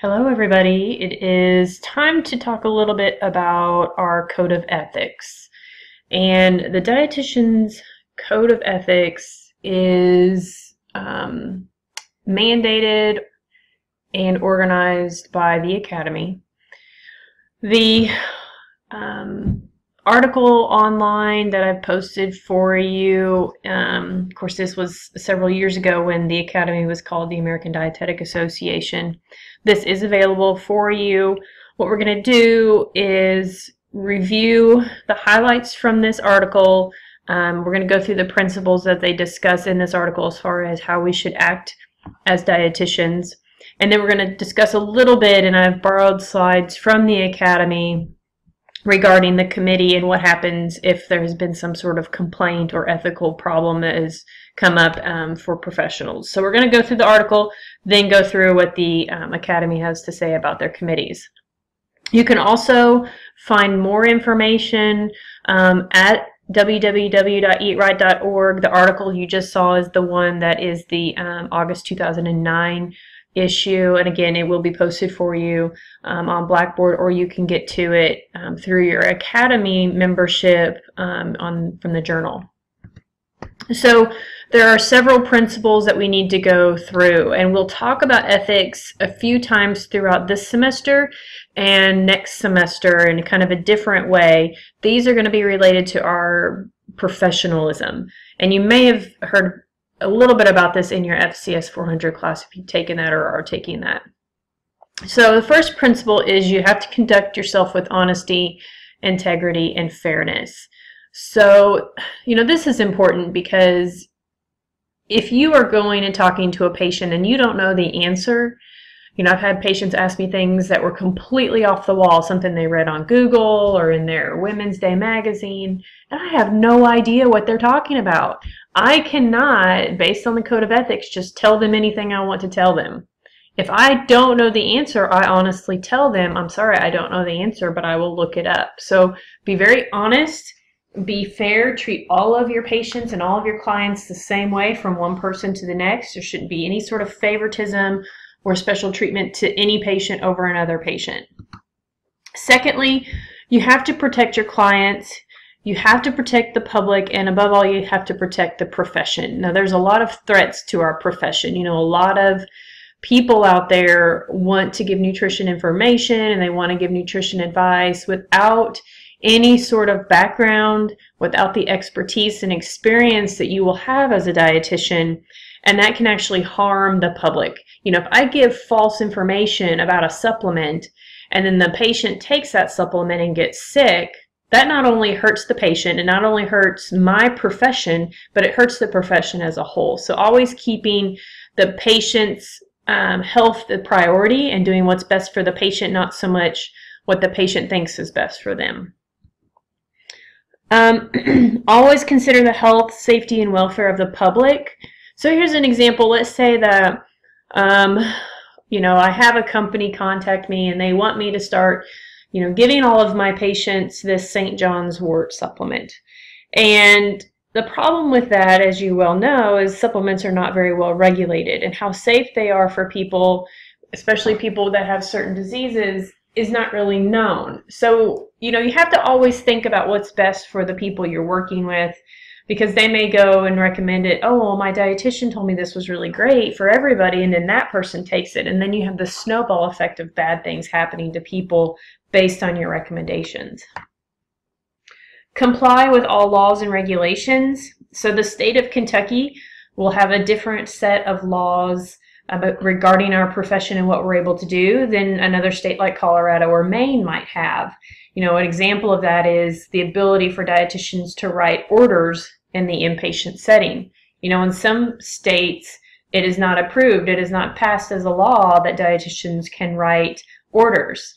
Hello, everybody. It is time to talk a little bit about our code of ethics. And the dietitian's code of ethics is mandated and organized by the Academy. The article online that I've posted for you, of course, this was several years ago when the Academy was called the American Dietetic Association. This is available for you. What we're going to do is review the highlights from this article. We're going to go through the principles that they discuss in this article as far as how we should act as dietitians. And then we're going to discuss a little bit, and I've borrowed slides from the Academy regarding the committee and what happens if there has been some sort of complaint or ethical problem that has come up for professionals. So we're going to go through the article, then go through what the Academy has to say about their committees. You can also find more information at www.eatright.org. The article you just saw is the one that is the August 2009 issue, and again, it will be posted for you on Blackboard, or you can get to it through your Academy membership from the journal. So there are several principles that we need to go through, and we'll talk about ethics a few times throughout this semester and next semester in kind of a different way. These are going to be related to our professionalism, and you may have heard a little bit about this in your FCS 400 class if you've taken that or are taking that. So the first principle is you have to conduct yourself with honesty, integrity, and fairness. So, this is important because if you are going and talking to a patient and you don't know the answer, I've had patients ask me things that were completely off the wall, something they read on Google or in their Women's Day magazine, and I have no idea what they're talking about. I cannot, based on the code of ethics, just tell them anything I want to tell them. If I don't know the answer, I honestly tell them, I'm sorry, I don't know the answer, but I will look it up. So be very honest, be fair, treat all of your patients and all of your clients the same way from one person to the next. There shouldn't be any sort of favoritism or special treatment to any patient over another patient. Secondly, you have to protect your clients, you have to protect the public, and above all, you have to protect the profession. Now, there's a lot of threats to our profession. A lot of people out there want to give nutrition information and they want to give nutrition advice without any sort of background, without the expertise and experience that you will have as a dietitian, and that can actually harm the public. If I give false information about a supplement and then the patient takes that supplement and gets sick, that not only hurts the patient and not only hurts my profession, but it hurts the profession as a whole. So always keeping the patient's health the priority and doing what's best for the patient, not so much what the patient thinks is best for them. Always consider the health, safety, and welfare of the public. So here's an example. Let's say that I have a company contact me and they want me to start giving all of my patients this St. John's wort supplement. And the problem with that, as you well know, is supplements are not very well regulated, and how safe they are for people, especially people that have certain diseases, is not really known. So, you have to always think about what's best for the people you're working with, because they may go and recommend it. Oh, well, my dietitian told me this was really great for everybody, and then that person takes it, and then you have the snowball effect of bad things happening to people based on your recommendations. Comply with all laws and regulations. So the state of Kentucky will have a different set of laws regarding our profession and what we're able to do than another state like Colorado or Maine might have. An example of that is the ability for dietitians to write orders in the inpatient setting. In some states, it is not approved. It is not passed as a law that dietitians can write orders.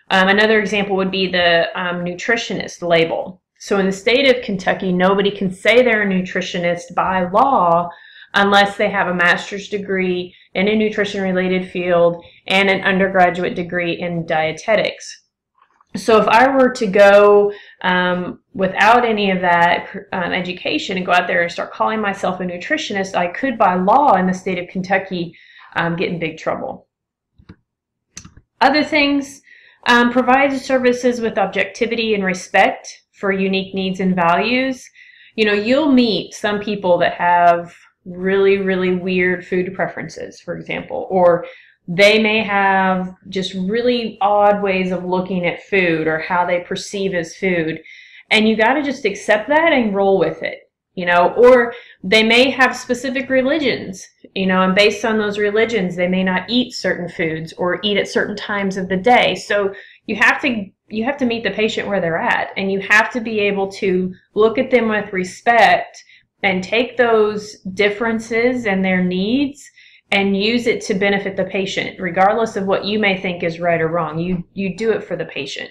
Another example would be the nutritionist label. So in the state of Kentucky, nobody can say they're a nutritionist by law unless they have a master's degree in a nutrition-related field and an undergraduate degree in dietetics. So if I were to go without any of that education and go out there and start calling myself a nutritionist, I could, by law in the state of Kentucky, get in big trouble. Other things, provide services with objectivity and respect for unique needs and values. You know, you'll meet some people that have really, really weird food preferences, for example, or they may have just really odd ways of looking at food or how they perceive as food. And you got to just accept that and roll with it, you know, or they may have specific religions, you know, and based on those religions, they may not eat certain foods or eat at certain times of the day. So you have to meet the patient where they're at, and you have to be able to look at them with respect and take those differences and their needs and use it to benefit the patient, regardless of what you may think is right or wrong. You do it for the patient.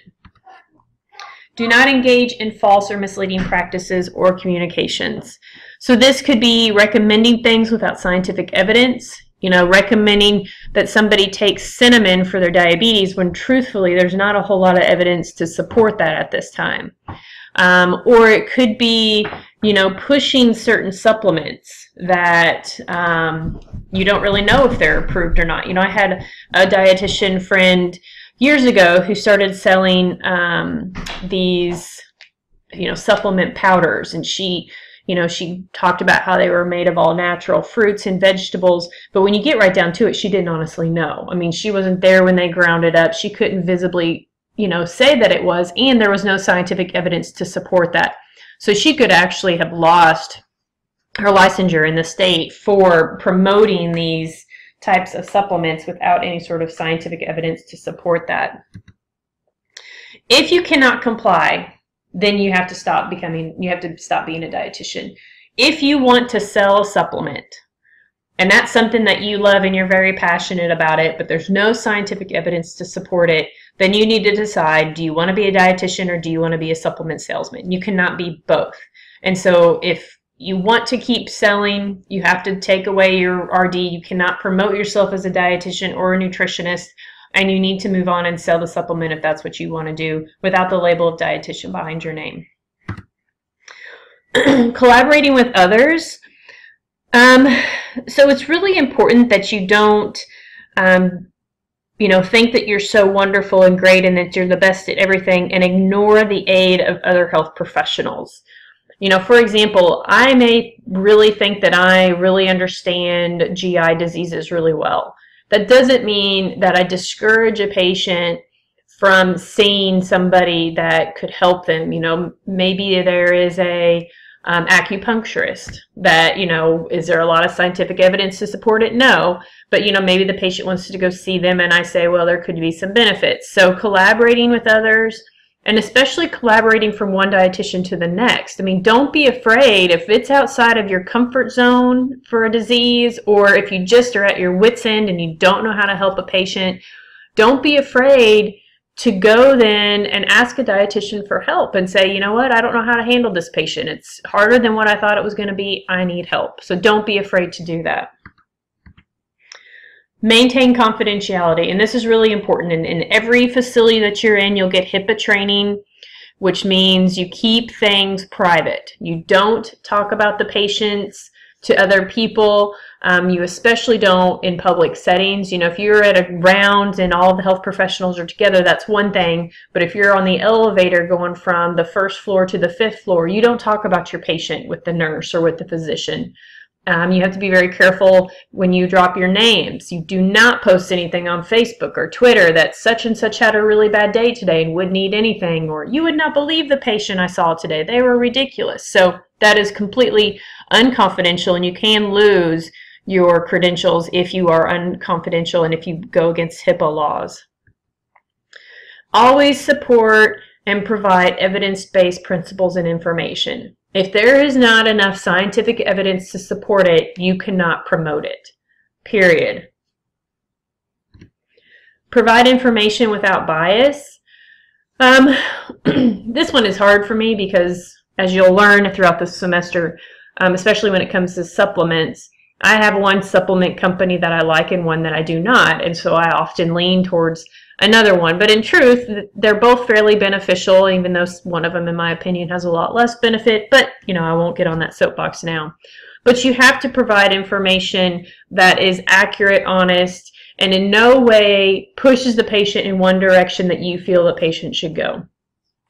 Do not engage in false or misleading practices or communications. So this could be recommending things without scientific evidence, you know, recommending that somebody takes cinnamon for their diabetes when truthfully there's not a whole lot of evidence to support that at this time. Or it could be, you know, pushing certain supplements that you don't really know if they're approved or not. You know, I had a dietitian friend years ago who started selling these, you know, supplement powders, and she talked about how they were made of all natural fruits and vegetables, but when you get right down to it, she didn't honestly know. I mean, she wasn't there when they ground it up. She couldn't visibly, you know, say that it was, and there was no scientific evidence to support that. So she could actually have lost her licensure in the state for promoting these types of supplements without any sort of scientific evidence to support that. If you cannot comply, then you have to stop being a dietitian. If you want to sell a supplement, and that's something that you love and you're very passionate about it, but there's no scientific evidence to support it, then you need to decide, do you want to be a dietitian or do you want to be a supplement salesman? You cannot be both. And so if you want to keep selling, you have to take away your RD. You cannot promote yourself as a dietitian or a nutritionist, and you need to move on and sell the supplement if that's what you want to do without the label of dietitian behind your name. Collaborating with others. So it's really important that you don't, you know, think that you're so wonderful and great and that you're the best at everything and ignore the aid of other health professionals. You know, for example, I may really think that I really understand GI diseases really well. That doesn't mean that I discourage a patient from seeing somebody that could help them. You know, maybe there is a acupuncturist that, you know, is there a lot of scientific evidence to support it? No. But, you know, maybe the patient wants to go see them and I say, well, there could be some benefits. So collaborating with others, and especially collaborating from one dietitian to the next. I mean, don't be afraid if it's outside of your comfort zone for a disease, or if you just are at your wit's end and you don't know how to help a patient, don't be afraid to go then and ask a dietitian for help and say, you know what, I don't know how to handle this patient. It's harder than what I thought it was going to be. I need help. So don't be afraid to do that. Maintain confidentiality, and this is really important. In every facility that you're in, you'll get HIPAA training, which means you keep things private. You don't talk about the patients to other people. You especially don't in public settings. You know, if you're at a round and all the health professionals are together, that's one thing. But if you're on the elevator going from the first floor to the 5th floor, you don't talk about your patient with the nurse or with the physician. You have to be very careful when you drop your names. You do not post anything on Facebook or Twitter that such and such had a really bad day today and would need anything, or you would not believe the patient I saw today. They were ridiculous. So that is completely unconfidential, and you can lose your credentials if you are unconfidential and if you go against HIPAA laws. Always support and provide evidence-based principles and information. If there is not enough scientific evidence to support it, you cannot promote it, period. Provide information without bias. This one is hard for me because, as you'll learn throughout the semester, especially when it comes to supplements, I have one supplement company that I like and one that I do not, and so I often lean towards another one. But in truth, they're both fairly beneficial, even though one of them, in my opinion, has a lot less benefit. But, you know, I won't get on that soapbox now. But you have to provide information that is accurate, honest, and in no way pushes the patient in one direction that you feel the patient should go.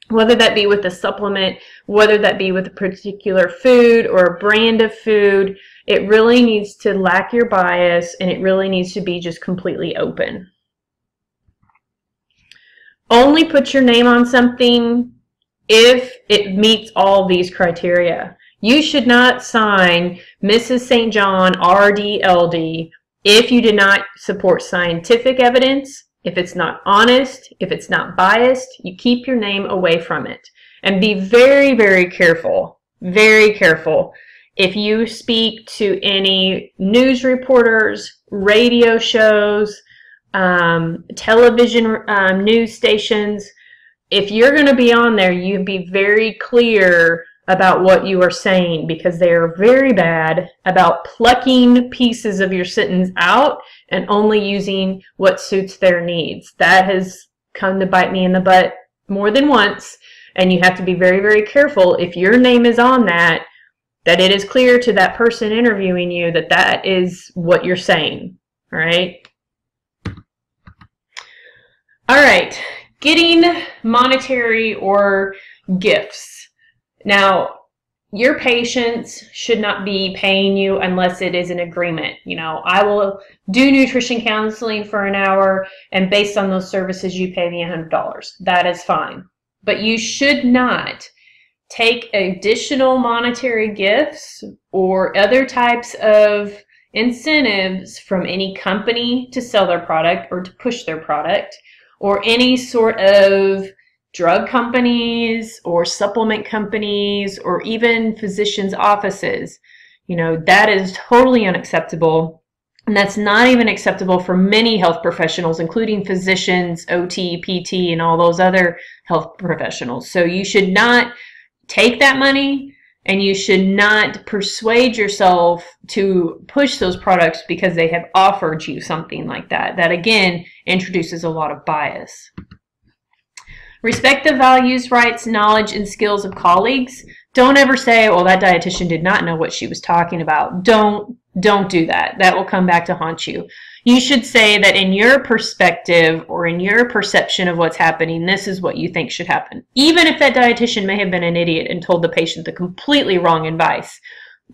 Whether that be with a supplement, whether that be with a particular food or a brand of food, it really needs to lack your bias, and it really needs to be just completely open. Only put your name on something if it meets all these criteria. You should not sign Mrs. St. John RDLD if you do not support scientific evidence, if it's not honest, if it's not biased. You keep your name away from it. And be very, very careful, if you speak to any news reporters, radio shows, television news stations. If you're going to be on there, you be very clear about what you are saying, because they are very bad about plucking pieces of your sentence out and only using what suits their needs. That has come to bite me in the butt more than once, and you have to be very, very careful if your name is on that it is clear to that person interviewing you that that is what you're saying. All right? All right, getting monetary or gifts. Now, your patients should not be paying you unless it is an agreement. You know, I will do nutrition counseling for an hour, and based on those services, you pay me $100. That is fine. But you should not take additional monetary gifts or other types of incentives from any company to sell their product or to push their product, or any sort of drug companies or supplement companies or even physicians' offices. You know, that is totally unacceptable. And that's not even acceptable for many health professionals, including physicians, OT, PT, and all those other health professionals. So you should not take that money, and you should not persuade yourself to push those products because they have offered you something like that. That, again, introduces a lot of bias. Respect the values, rights, knowledge, and skills of colleagues. Don't ever say, well, that dietitian did not know what she was talking about. Don't do that. That will come back to haunt you. You should say that in your perspective or in your perception of what's happening, this is what you think should happen. Even if that dietitian may have been an idiot and told the patient the completely wrong advice,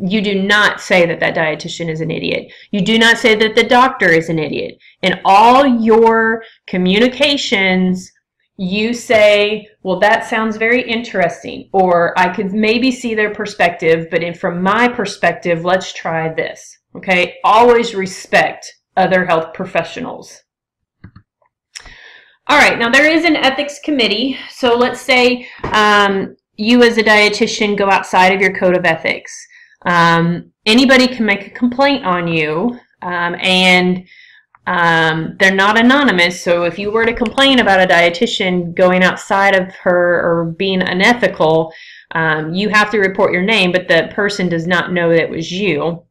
you do not say that that dietitian is an idiot. You do not say that the doctor is an idiot. In all your communications, you say, well, that sounds very interesting, or I could maybe see their perspective, but from my perspective, let's try this. Okay? Always respect other health professionals. All right, now there is an ethics committee. So let's say you as a dietitian go outside of your code of ethics. Anybody can make a complaint on you, and they're not anonymous. So if you were to complain about a dietitian going outside of her or being unethical, you have to report your name, but the person does not know that it was you.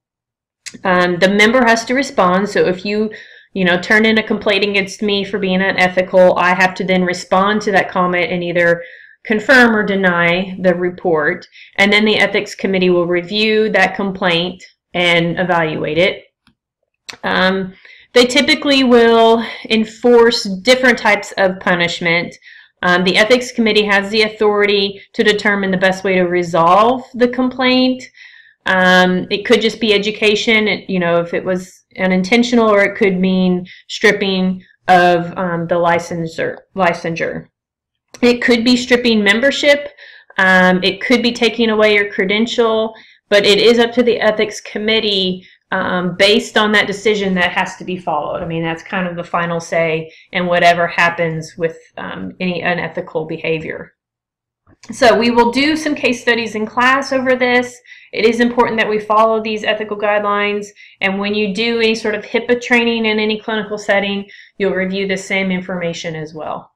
The member has to respond. So if you turn in a complaint against me for being unethical, I have to then respond to that comment and either confirm or deny the report. And then the ethics committee will review that complaint and evaluate it. They typically will enforce different types of punishment. The ethics committee has the authority to determine the best way to resolve the complaint. It could just be education, if it was unintentional, or it could mean stripping of the licensure. It could be stripping membership. It could be taking away your credential, but it is up to the ethics committee based on that decision that has to be followed. I mean, that's kind of the final say in whatever happens with any unethical behavior. So we will do some case studies in class over this. It is important that we follow these ethical guidelines, and when you do any sort of HIPAA training in any clinical setting, you'll review the same information as well.